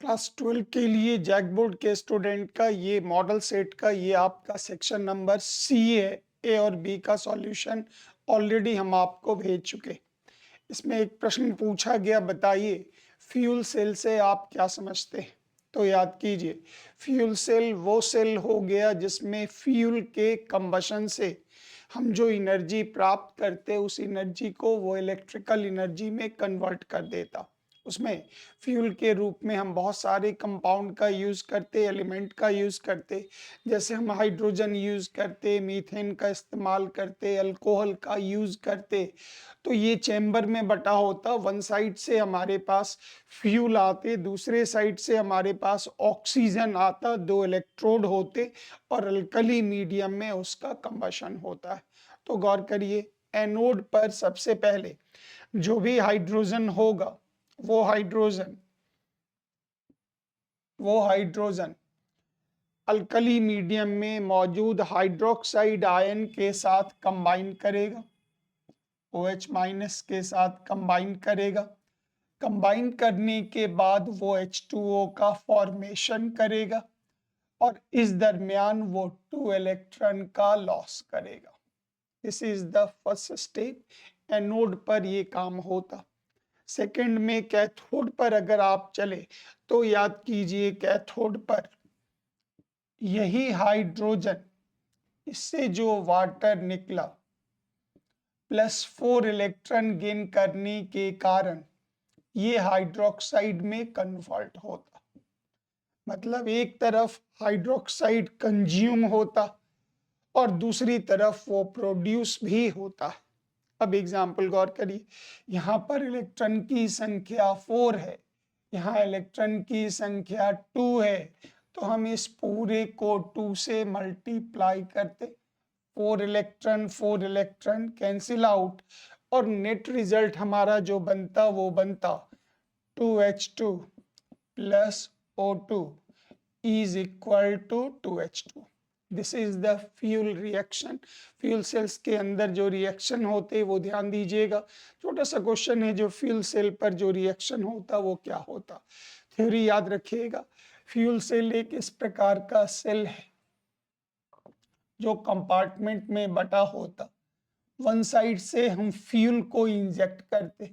Class 12 के लिए JAC board के स्टूडेंट का ये मॉडल सेट का ये आपका सेक्शन नंबर सी है। ए और बी का सॉल्यूशन ऑलरेडी हम आपको भेज चुके। इसमें एक प्रश्न पूछा गया, बताइए फ्यूल सेल से आप क्या समझते हैं। तो याद कीजिए, फ्यूल सेल वो सेल हो गया जिसमें फ्यूल के कंबशन से हम जो एनर्जी प्राप्त करते उस एनर्जी को वो इलेक्ट्रिकल एनर्जी में कन्वर्ट कर देता। उसमें फ्यूल के रूप में हम बहुत सारे कंपाउंड का यूज़ करते, एलिमेंट का यूज़ करते, जैसे हम हाइड्रोजन यूज़ करते, मीथेन का इस्तेमाल करते, अल्कोहल का यूज़ करते। तो ये चैम्बर में बटा होता, वन साइड से हमारे पास फ्यूल आते, दूसरे साइड से हमारे पास ऑक्सीजन आता, दो इलेक्ट्रोड होते और अल्कली मीडियम में उसका कंबशन होता है। तो गौर करिए, एनोड पर सबसे पहले जो भी हाइड्रोजन होगा वो हाइड्रोजन वो हाइड्रोजन अल्कली मीडियम में मौजूद हाइड्रोक्साइड आयन के साथ कंबाइन करेगा, OH माइनस के साथ कंबाइन करेगा। कंबाइन करने के बाद वो H2O का फॉर्मेशन करेगा और इस दरमियान वो 2 इलेक्ट्रॉन का लॉस करेगा। This is the first step. Anode पर ये काम होता। सेकंड में कैथोड पर अगर आप चले तो याद कीजिए, कैथोड पर यही हाइड्रोजन, इससे जो वाटर निकला +4 इलेक्ट्रॉन गेन करने के कारण ये हाइड्रोक्साइड में कन्वर्ट होता। मतलब एक तरफ हाइड्रोक्साइड कंज्यूम होता और दूसरी तरफ वो प्रोड्यूस भी होता है। अब एग्जाम्पल गौर करिए, यहाँ पर इलेक्ट्रॉन की संख्या 4 है, यहाँ इलेक्ट्रॉन की संख्या 2 है, तो हम इस पूरे को 2 से मल्टीप्लाई करते, 4 इलेक्ट्रॉन कैंसिल आउट और नेट रिजल्ट हमारा जो बनता वो बनता 2H2 plus O2 is equal to 2H2। This is the fuel reaction. Fuel cells के अंदर जो रिएक्शन होते वो ध्यान दीजिएगा, छोटा सा क्वेश्चन है, जो फ्यूल सेल पर जो रिएक्शन होता वो क्या होता। थ्योरी याद रखिएगा। फ्यूल सेल एक इस प्रकार का सेल है जो कंपार्टमेंट में बटा होता। वन साइड से हम फ्यूल को इंजेक्ट करते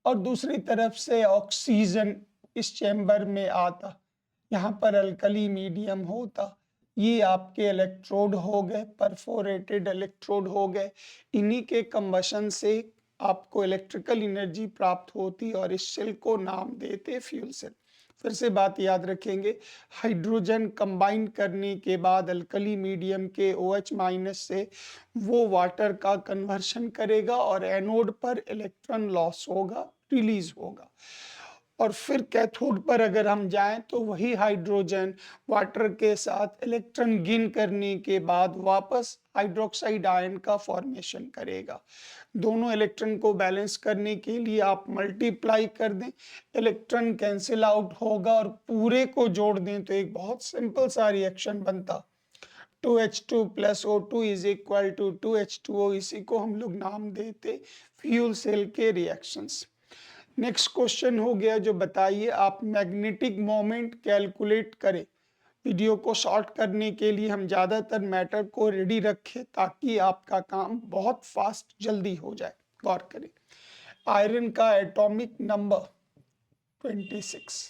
और दूसरी तरफ से ऑक्सीजन इस चैम्बर में आता। यहाँ पर अल्कली मीडियम होता। ये आपके इलेक्ट्रोड हो गए, परफोरेटेड इलेक्ट्रोड हो गए। इन्हीं के कंबशन से आपको इलेक्ट्रिकल एनर्जी प्राप्त होती और इस सेल को नाम देते फ्यूल सेल। फिर से बात याद रखेंगे, हाइड्रोजन कंबाइन करने के बाद अल्कली मीडियम के OH माइनस से वो वाटर का कन्वर्शन करेगा और एनोड पर इलेक्ट्रॉन लॉस होगा, रिलीज होगा। और फिर कैथोड पर अगर हम जाएं तो वही हाइड्रोजन वाटर के साथ इलेक्ट्रॉन गेन करने के बाद वापस हाइड्रोक्साइड आयन का फॉर्मेशन करेगा। दोनों इलेक्ट्रॉन को बैलेंस करने के लिए आप मल्टीप्लाई कर दें, इलेक्ट्रॉन कैंसिल आउट होगा और पूरे को जोड़ दें तो एक बहुत सिंपल सा रिएक्शन बनता, 2H2 plus O2 is equal to 2H2O। इसी को हम लोग नाम देते फ्यूल सेल के रिएक्शंस। नेक्स्ट क्वेश्चन हो गया, जो बताइए आप मैग्नेटिक मोमेंट कैलकुलेट करें। वीडियो को शॉर्ट करने के लिए हम ज़्यादातर मैटर को रेडी रखें ताकि आपका काम बहुत फास्ट जल्दी हो जाए। गौर करें, आयरन का एटॉमिक नंबर 26,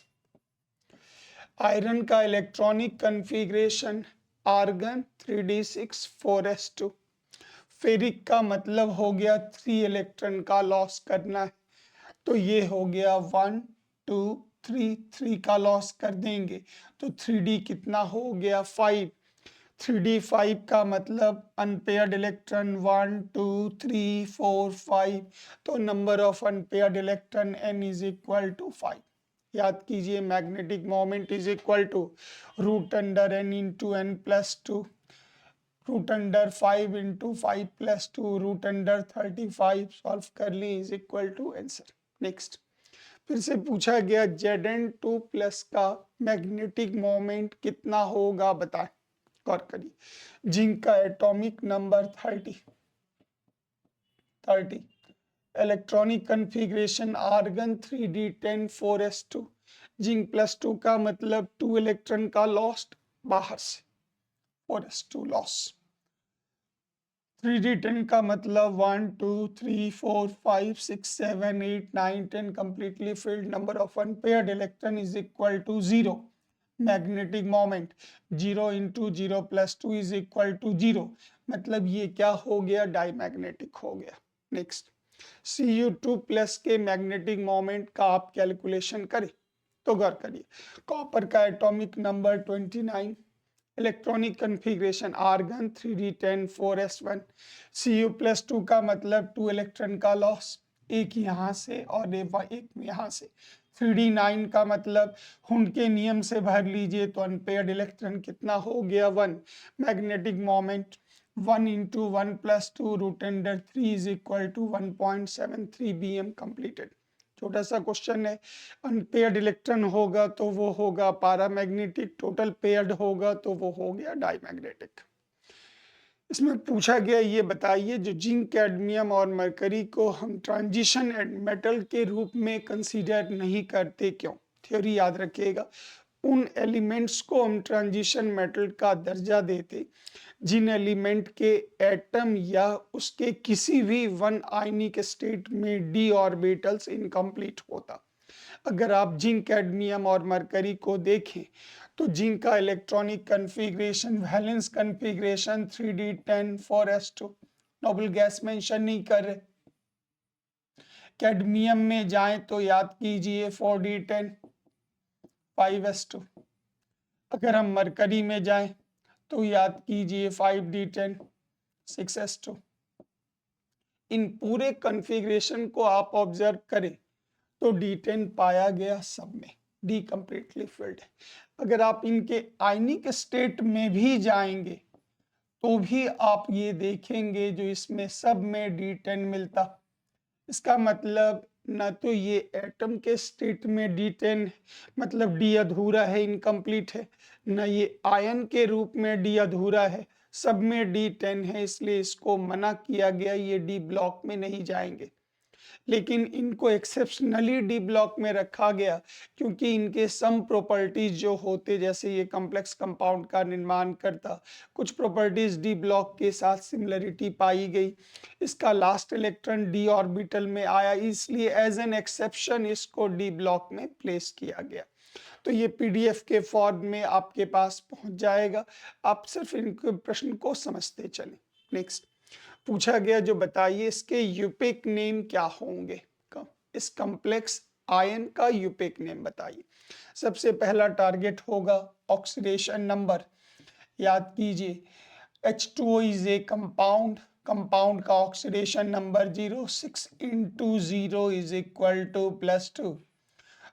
आयरन का electronic configuration argon 3d6 4s2। Ferric का मतलब हो गया 3 इलेक्ट्रॉन का लॉस करना है, तो ये हो गया 1 2 3, 3 का लॉस कर देंगे तो 3d कितना हो गया 5। 3d 5 का मतलब अनपेयर्ड इलेक्ट्रॉन 1 2 3 4 5, तो number of unpaired electron n is equal to 5। याद कीजिए, magnetic moment is equal to root under n into n plus 2, root under 5 into 5 plus 2, root under 35 solve कर ली is equal to answer. Next, फिर से पूछा गया Zn2 plus का magnetic moment कितना होगा बताएं। गौर करिए, जिंक का atomic number 30, electronic configuration argon 3d10 4s2, zinc +2 का मतलब 2 इलेक्ट्रॉन का लॉस्ट बाहर से, 4s2 लॉस। 3d10 का मतलब 1 2 3 4 5 6 7 8 9 10 completely filled, number of unpaired electron is equal to 0, magnetic moment 0 into 0 + 2 is equal to 0, मतलब ये क्या हो गया, डाईमैग्नेटिक हो गया। नेक्स्ट, Cu2+ के मैग्नेटिक मोमेंट का आप कैलकुलेशन करें तो गौर करिए, कॉपर का atomic number 29, electronic configuration argon 3d10 4s1, Cu+2 का मतलब 2 इलेक्ट्रॉन का लॉस, एक यहाँ से और एक यहाँ से। 3d9 का मतलब हुंड के नियम से भर लीजिए तो अनपेयर्ड इलेक्ट्रॉन कितना हो गया, 1, magnetic moment 1 into 1 + 2 √3 is equal to 1.73 bm completed. छोटा सा क्वेश्चन है, अनपेयर्ड इलेक्ट्रॉन होगा तो वो होगा पैरामैग्नेटिक, टोटल पेयर्ड होगा तो वो हो गया डाईमैग्नेटिक। इसमें पूछा गया ये बताइए जो जिंक, कैडमियम और मरकरी को हम ट्रांजिशन मेटल के रूप में कंसीडर नहीं करते, क्यों? थ्योरी याद रखिएगा, उन एलिमेंट्स को हम ट्रांजिशन मेटल का दर्जा देते जिन एलिमेंट के एटम या उसके किसी भी वन आयनिक स्टेट में डी ऑर्बिटल्स इनकम्प्लीट होता। अगर आप जिंक, कैडमियम और मरकरी को देखें तो जिंक का electronic configuration, valence configuration 3d10 4s2, noble gas mention नहीं कर रहे। कैडमियम में जाएं तो याद कीजिए 4d10 5s2, अगर हम मरकरी में जाएं तो याद कीजिए 5d10 6s2। इन पूरे कन्फिग्रेशन को आप ऑब्जर्व करें तो D10 पाया गया सब में, डी कंप्लीटली फिल्ड है। अगर आप इनके आयनिक स्टेट में भी जाएंगे तो भी आप ये देखेंगे जो इसमें सब में D10 मिलता। इसका मतलब ना तो ये एटम के स्टेट में D10 मतलब डी अधूरा है, इनकम्प्लीट है, ना ये आयन के रूप में डी अधूरा है, सब में D10 है, इसलिए इसको मना किया गया, ये डी ब्लॉक में नहीं जाएंगे। लेकिन इनको एक्सेप्शनली डी ब्लॉक में रखा गया क्योंकि इनके सम प्रॉपर्टीज जो होते, जैसे ये कॉम्प्लेक्स कंपाउंड का निर्माण करता, कुछ प्रॉपर्टीज डी ब्लॉक के साथ सिमिलरिटी पाई गई। इसका लास्ट इलेक्ट्रॉन डी ऑर्बिटल में आया, इसलिए एज एन एक्सेप्शन इसको डी ब्लॉक में प्लेस किया गया। तो ये पीडीएफ के फॉर्म में आपके पास पहुंच जाएगा, आप सिर्फ इनके प्रश्न को समझते चलें। नेक्स्ट पूछा गया जो बताइए इसके यूपिक नेम क्या होंगे, इस कॉम्प्लेक्स आयन का यूपिक नेम बताइए। सबसे पहला टारगेट होगा ऑक्सीडेशन नंबर, याद कीजिए H2O is a compound, compound का oxidation number 0, 6 into 0 is equal to +2,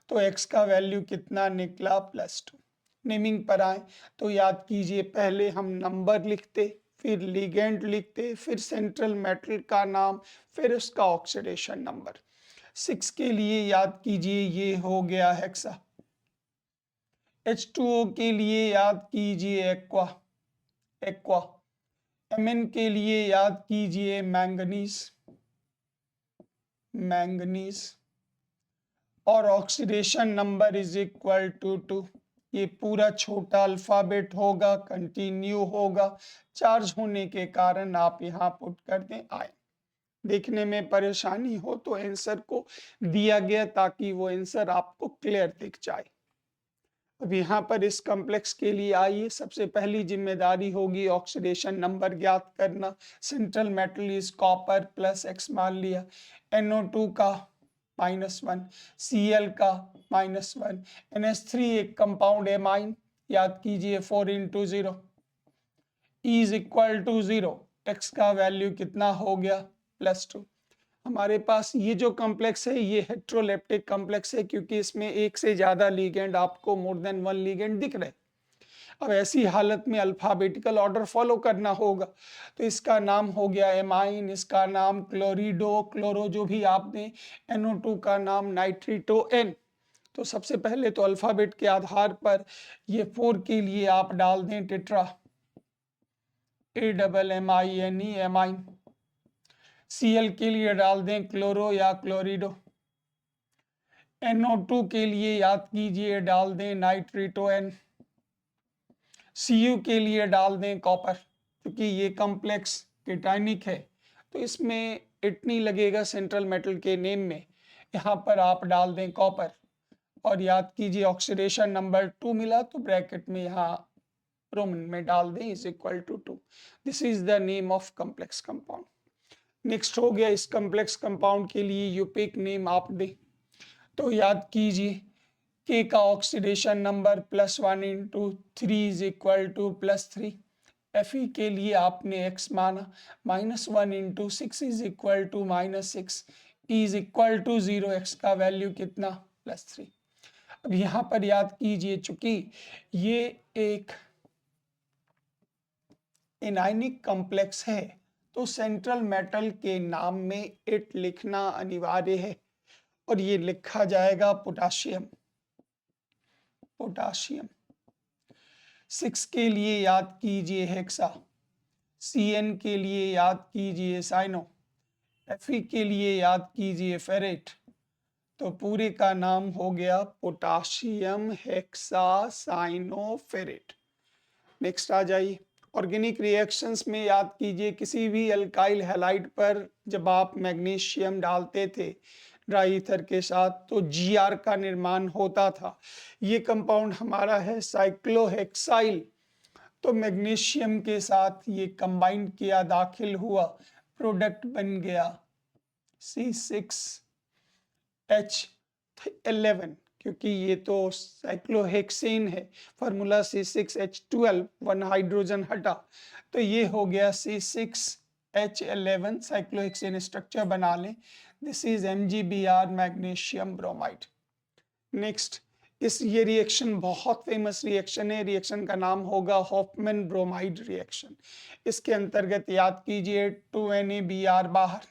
तो X का वैल्यू कितना निकला +2। नेमिंग पर आए तो याद कीजिए पहले हम नंबर लिखते, फिर लिगेंड लिखते, फिर सेंट्रल मेटल का नाम, फिर उसका ऑक्सीडेशन नंबर। 6 के लिए याद कीजिए ये हो गया हेक्सा। H2O के लिए याद कीजिए एक्वा, एक्वा। Mn के लिए याद कीजिए मैंगनीज, मैंगनीज। और oxidation number is equal to 2। ये पूरा छोटा अल्फाबेट होगा, कंटिन्यू होगा, चार्ज होने के कारण आप यहाँ पुट कर दें आए। देखने में परेशानी हो तो आंसर को दिया गया ताकि वो आंसर आपको क्लियर दिख जाए। अब यहाँ पर इस कॉम्प्लेक्स के लिए आइए, सबसे पहली जिम्मेदारी होगी ऑक्सीडेशन नंबर ज्ञात करना। Central metal is copper plus X मान लिया, NO2 का -1, Cl का -1, NH3 एक कंपाउंड एमाइन, याद कीजिए 4 into 0 is equal to 0, X का वैल्यू कितना हो गया +2। हमारे पास ये जो कॉम्प्लेक्स है ये हेट्रोलेप्टिक कॉम्प्लेक्स है क्योंकि इसमें एक से ज्यादा लिगेंड, आपको मोर देन 1 लिगेंड दिख रहे। अब ऐसी हालत में अल्फाबेटिकल ऑर्डर फॉलो करना होगा, तो इसका नाम हो गया एमाइन, इसका नाम क्लोरिडो, क्लोरो जो भी आप दें, NO2 का नाम नाइट्रिटो N। तो सबसे पहले तो अल्फाबेट के आधार पर ये 4 के लिए आप डाल दें टेट्रा, AMMINE एमाइन। Cl के लिए डाल दें क्लोरो या क्लोरिडो, NO2 के लिए याद कीजिए डाल दें नाइट्रेटो N, Cu के लिए डाल दें कॉपर, क्योंकि ये कॉम्प्लेक्स केटायनिक है तो इसमें इट नहीं लगेगा सेंट्रल मेटल के नेम में, यहाँ पर आप डाल दें कॉपर। और याद कीजिए ऑक्सीडेशन नंबर 2 मिला तो ब्रैकेट में यहाँ रोमन में डाल दें is equal to 2। This is the name of complex compound. Next हो गया, इस कॉम्प्लेक्स कंपाउंड के लिए यूपिक नेम आप दें, तो याद कीजिए K का oxidation number +1 into 3 is equal to +3। Fe के लिए आपने x माना, -1 into 6 is equal to -6, E is equal to 0, x का वैल्यू कितना +3। अब यहाँ पर याद कीजिए चूंकि ये एक एनायनिक कॉम्प्लेक्स है तो सेंट्रल मेटल के नाम में इट लिखना अनिवार्य है और ये लिखा जाएगा पोटाशियम। पोटाशियम 6 के लिए याद कीजिए हेक्सा, Cn के लिए याद कीजिए साइनो, Fe के लिए याद कीजिए फेरेट। तो पूरे का नाम हो गया potassium hexacyanoferrate. Next आ जाइए, ऑर्गेनिक रिएक्शंस में याद कीजिए किसी भी अल्काइल हैलाइड पर जब आप मैग्नीशियम डालते थे ड्राई ईथर के साथ तो Gr का निर्माण होता था। ये कंपाउंड हमारा है साइक्लोहेक्साइल, तो मैग्नीशियम के साथ ये कंबाइंड किया, दाखिल हुआ, प्रोडक्ट बन गया C6H11, क्योंकि ये तो साइक्लोहेक्सेन है, फार्मूला C6H12, 1 हाइड्रोजन हटा तो ये हो गया C6H11, साइक्लोहेक्सेन स्ट्रक्चर बना लें। This is MgBr magnesium bromide. Next, ये रिएक्शन बहुत फेमस रिएक्शन है, रिएक्शन का नाम होगा हॉफमैन ब्रोमाइड रिएक्शन। इसके अंतर्गत याद कीजिए 2NaBr बाहर,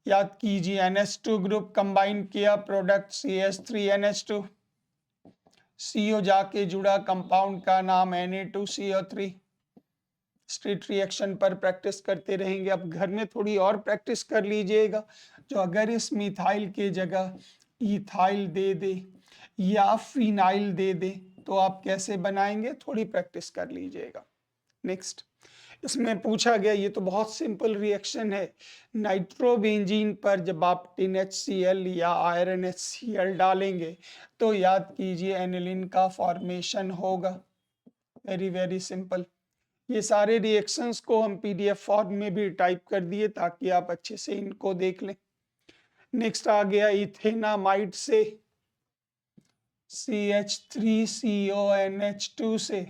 याद कीजिए NH2 ग्रुप कंबाइन किया, प्रोडक्ट CH3NH2, CO जाके जुड़ा, कंपाउंड का नाम Na2CO3। स्ट्रीट रिएक्शन पर प्रैक्टिस करते रहेंगे, अब घर में थोड़ी और प्रैक्टिस कर लीजिएगा। जो अगर इस मिथाइल के जगह इथाइल दे दे या फिनाइल दे दे तो आप कैसे बनाएंगे, थोड़ी प्रैक्टिस कर लीजिएगा। नेक्स्ट, इसमें पूछा गया, ये तो बहुत सिंपल रिएक्शन है, नाइट्रोबेंजीन पर जब आप NaHCl या आयरन HCl डालेंगे तो याद कीजिए एनिलीन का फॉर्मेशन होगा। Very very simple. ये सारे रिएक्शंस को हम PDF फॉर्म में भी टाइप कर दिए ताकि आप अच्छे से इनको देख लें। नेक्स्ट आ गया इथेनामाइड से CH3CONH2 से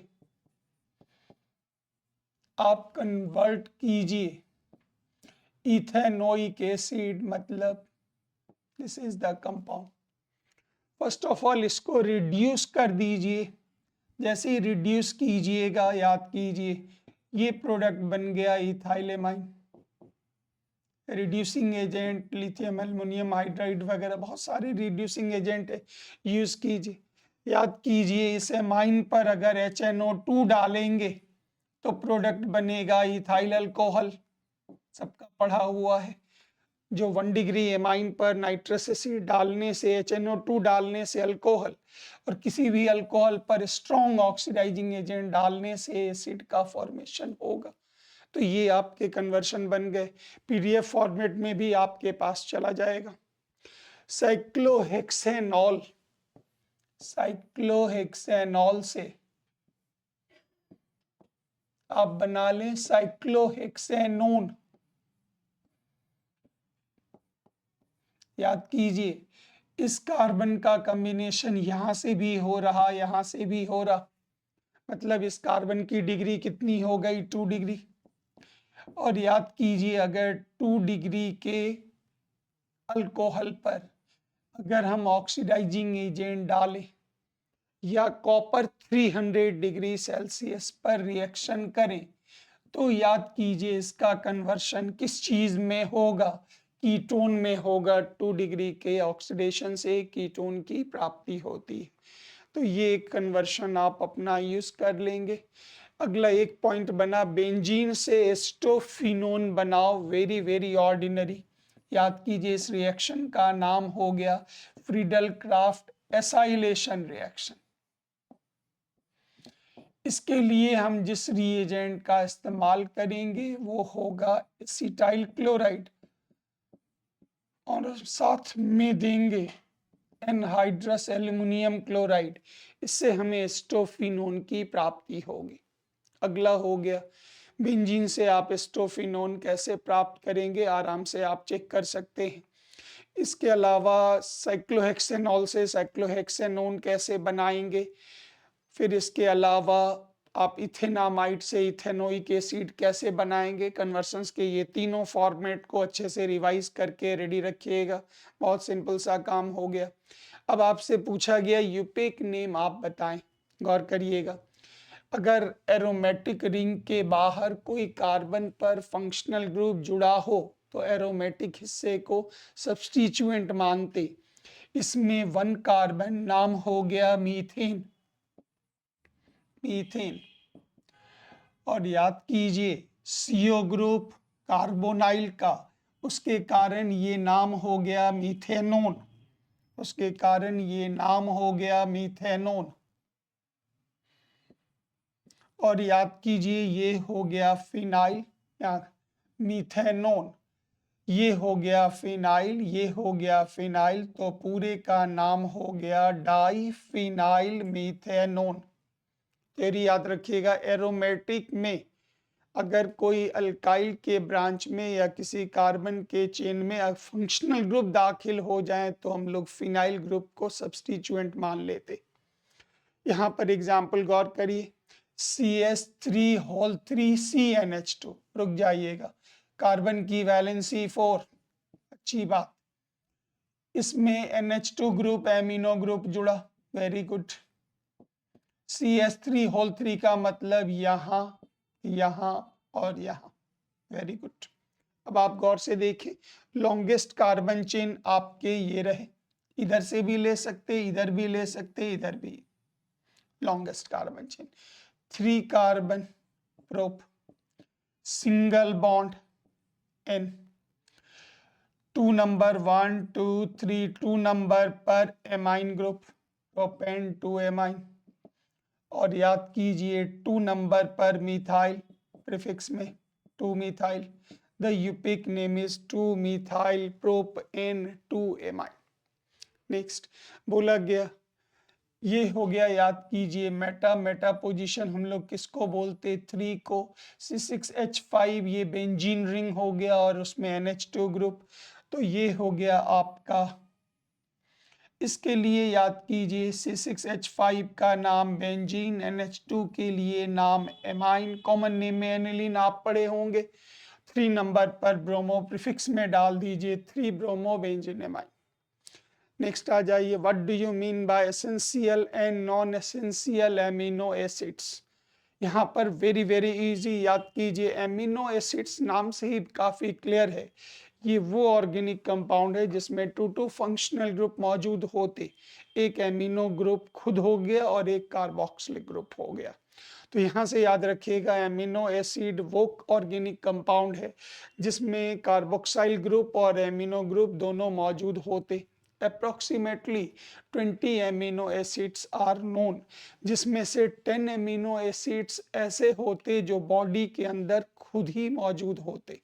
आप कन्वर्ट कीजिए इथेनोइक एसिड, मतलब this is the compound. First of all इसको रिड्यूस कर दीजिए, जैसे ही रिड्यूस कीजिएगा याद कीजिए ये प्रोडक्ट बन गया ethylamine. Reducing agent lithium aluminium hydride वगैरह बहुत सारे रिड्यूसिंग एजेंट है, यूज कीजिए। याद कीजिए इस एमाइन पर अगर HNO2 डालेंगे तो प्रोडक्ट बनेगा इथाइल अल्कोहल, सबका पढ़ा हुआ है। जो 1 डिग्री एमाइन पर नाइट्रस एसिड डालने से, HNO2 डालने से अल्कोहल, और किसी भी अल्कोहल पर स्ट्रॉन्ग ऑक्सीडाइजिंग एजेंट डालने से एसिड का फॉर्मेशन होगा। तो ये आपके कन्वर्शन बन गए, PDF फॉर्मेट में भी आपके पास चला जाएगा। साइक्लोहेक्सेनॉल, साइक्लोहेक्सेनॉल से आप बना लें साइक्लोहेक्सेनोन। याद कीजिए इस कार्बन का कॉम्बिनेशन यहां से भी हो रहा, यहां से भी हो रहा, मतलब इस कार्बन की डिग्री कितनी हो गई, 2 डिग्री। और याद कीजिए अगर 2 डिग्री के अल्कोहल पर अगर हम ऑक्सीडाइजिंग एजेंट डालें या कॉपर 300 डिग्री सेल्सियस पर रिएक्शन करें तो याद कीजिए इसका कन्वर्शन किस चीज में होगा, कीटोन में होगा। 2 डिग्री के ऑक्सीडेशन से कीटोन की प्राप्ति होती है। तो ये कन्वर्शन आप अपना यूज कर लेंगे। अगला एक पॉइंट बना बेंजीन से एस्टोफिनोन बनाओ, वेरी वेरी ऑर्डिनरी। याद कीजिए इस रिएक्शन का नाम हो गया फ्रीडल क्राफ्ट एसाइलेशन रिएक्शन। इसके लिए हम जिस रिएजेंट का इस्तेमाल करेंगे वो होगा एसिटाइल क्लोराइड और साथ में देंगे एनहाइड्रस एल्युमिनियम क्लोराइड। इससे हमें एस्टोफिनोन की प्राप्ति होगी। अगला हो गया बेंजीन से आप एस्टोफिनोन कैसे प्राप्त करेंगे, आराम से आप चेक कर सकते हैं। इसके अलावा साइक्लोहेक्सेनॉल से साइक्लोहेक्सेनोन कैसे बनाएंगे, फिर इसके अलावा आप इथेनामाइड से इथेनोइक एसिड कैसे बनाएंगे। कन्वर्सन्स के ये तीनों फॉर्मेट को अच्छे से रिवाइज करके रेडी रखिएगा। बहुत सिंपल सा काम हो गया। अब आपसे पूछा गया यूपेक नेम आप बताएं, गौर करिएगा। अगर एरोमेटिक रिंग के बाहर कोई कार्बन पर फंक्शनल ग्रुप जुड़ा हो तो एरोमेटिक हिस्से को सब्स्टिट्यूएंट मानते। इसमें 1 कार्बन नाम हो गया मीथेन, मीथेन। और याद कीजिए CO ग्रुप कार्बोनाइल का, उसके कारण ये नाम हो गया मीथेनोन, उसके कारण ये नाम हो गया मीथेनोन। और याद कीजिए ये हो गया फिनाइल या मीथेनोन, ये हो गया फिनाइल, ये हो गया फिनाइल, तो पूरे का नाम हो गया डाइफिनाइल मीथेनोन। तेरी याद रखिएगा एरोमेटिक में अगर कोई अल्काइल के ब्रांच में या किसी कार्बन के चेन में फंक्शनल ग्रुप दाखिल हो जाए तो हम लोग फिनाइल ग्रुप को सब्स्टिट्यूएंट मान लेते। यहाँ पर एग्जाम्पल गौर करिए CS3 होल 3 CnH2, रुक जाइएगा, कार्बन की वैलेंसी 4, अच्छी बात। इसमें NH2 ग्रुप एमिनो ग्रुप जुड़ा, वेरी गुड। CS3 होल 3 का मतलब यहाँ, यहाँ और यहाँ, वेरी गुड। अब आप गौर से देखें लॉन्गेस्ट कार्बन चेन आपके ये रहे, इधर से भी ले सकते, इधर भी ले सकते, इधर भी longest carbon chain. 3 carbon prop, single bond N, 2 number 1 2 3, 2 number पर एमाइन ग्रुप प्रोपेन 2 एमाइन। और याद कीजिए 2 नंबर पर मिथाइल प्रीफिक्स में 2 methyl, the IUPAC name is 2 methyl propane 2 amine. Next बोला गया ये हो गया, याद कीजिए मेटा, मेटा पोजीशन हम लोग किसको बोलते 3 को। C6H5 ये बेंजीन रिंग हो गया और उसमें NH2 ग्रुप, तो ये हो गया आपका। इसके लिए याद कीजिए C6H5 का नाम बेंजीन, NH2 के लिए नाम एमाइन, कॉमन नेम में एनिलीन आप पढ़े होंगे। 3 नंबर पर ब्रोमो प्रीफिक्स में डाल दीजिए 3 ब्रोमो बेंजीन एमाइन। नेक्स्ट आ जाइए, what do you mean by essential and non essential amino acids. यहाँ पर वेरी इजी, याद कीजिए एमिनो एसिड्स नाम से ही काफ़ी क्लियर है, ये वो ऑर्गेनिक कंपाउंड है जिसमें 2 फंक्शनल ग्रुप मौजूद होते, एक एमिनो ग्रुप खुद हो गया और एक कार्बोक्सिलिक ग्रुप हो गया। तो यहाँ से याद रखिएगा एमिनो एसिड वो ऑर्गेनिक कंपाउंड है जिसमें कार्बोक्साइल ग्रुप और एमिनो ग्रुप दोनों मौजूद होते। Approximately 20 amino acids are known, जिसमें से 10 एमिनो एसिड्स ऐसे होते जो बॉडी के अंदर खुद ही मौजूद होते।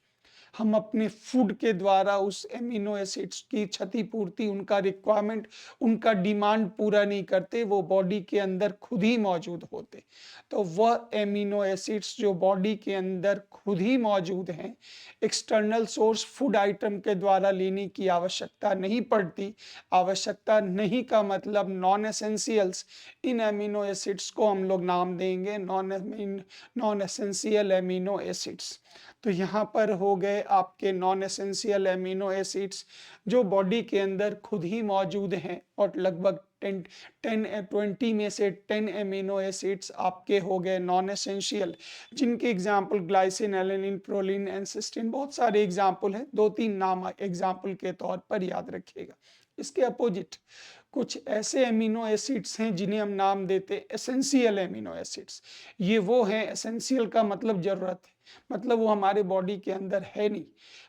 हम अपने फूड के द्वारा उस एमिनो एसिड्स की क्षतिपूर्ति, उनका रिक्वायरमेंट, उनका डिमांड पूरा नहीं करते, वो बॉडी के अंदर खुद ही मौजूद होते। तो वह एमिनो एसिड्स जो बॉडी के अंदर खुद ही मौजूद हैं, एक्सटर्नल सोर्स फूड आइटम के द्वारा लेने की आवश्यकता नहीं पड़ती। आवश्यकता नहीं का मतलब नॉन एसेंशियल्स, इन एमिनो एसिड्स को हम लोग नाम देंगे नॉन एसेंशियल एमिनो एसिड्स। तो यहाँ पर हो गए आपके नॉन एसेंशियल एमिनो एसिड्स जो बॉडी के अंदर खुद ही मौजूद हैं, और लगभग 20 में से 10 एमिनो एसिड्स आपके हो गए नॉन एसेंशियल, जिनके example glycine, alanine, proline and cysteine, बहुत सारे एग्जाम्पल हैं, 2-3 नाम एग्जाम्पल के तौर पर याद रखिएगा। इसके अपोजिट कुछ ऐसे एमिनो एसिड्स हैं जिन्हें हम नाम देते एसेंशियल एमिनो एसिड्स। ये वो हैं, एसेंशियल का मतलब जरूरत है, मतलब वो हमारे बॉडी के अंदर है नहीं।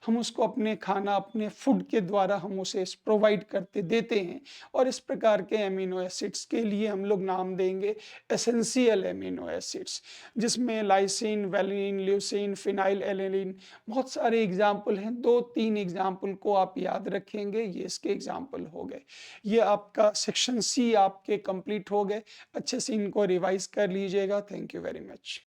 हम उसको अपने खाना, अपने फूड के द्वारा हम उसे प्रोवाइड करते देते हैं और इस प्रकार के एमिनो एसिड्स के लिए हम लोग नाम देंगे एसेंशियल एमिनो एसिड्स, जिसमें lysine, valine, leucine, phenyl alanine, बहुत सारे एग्जाम्पल हैं। 2-3 एग्जाम्पल को आप याद रखेंगे, ये इसके एग्जाम्पल हो गए। ये आपका सेक्शन सी आपके कंप्लीट हो गए। अच्छे से इनको रिवाइज कर लीजिएगा। Thank you very much.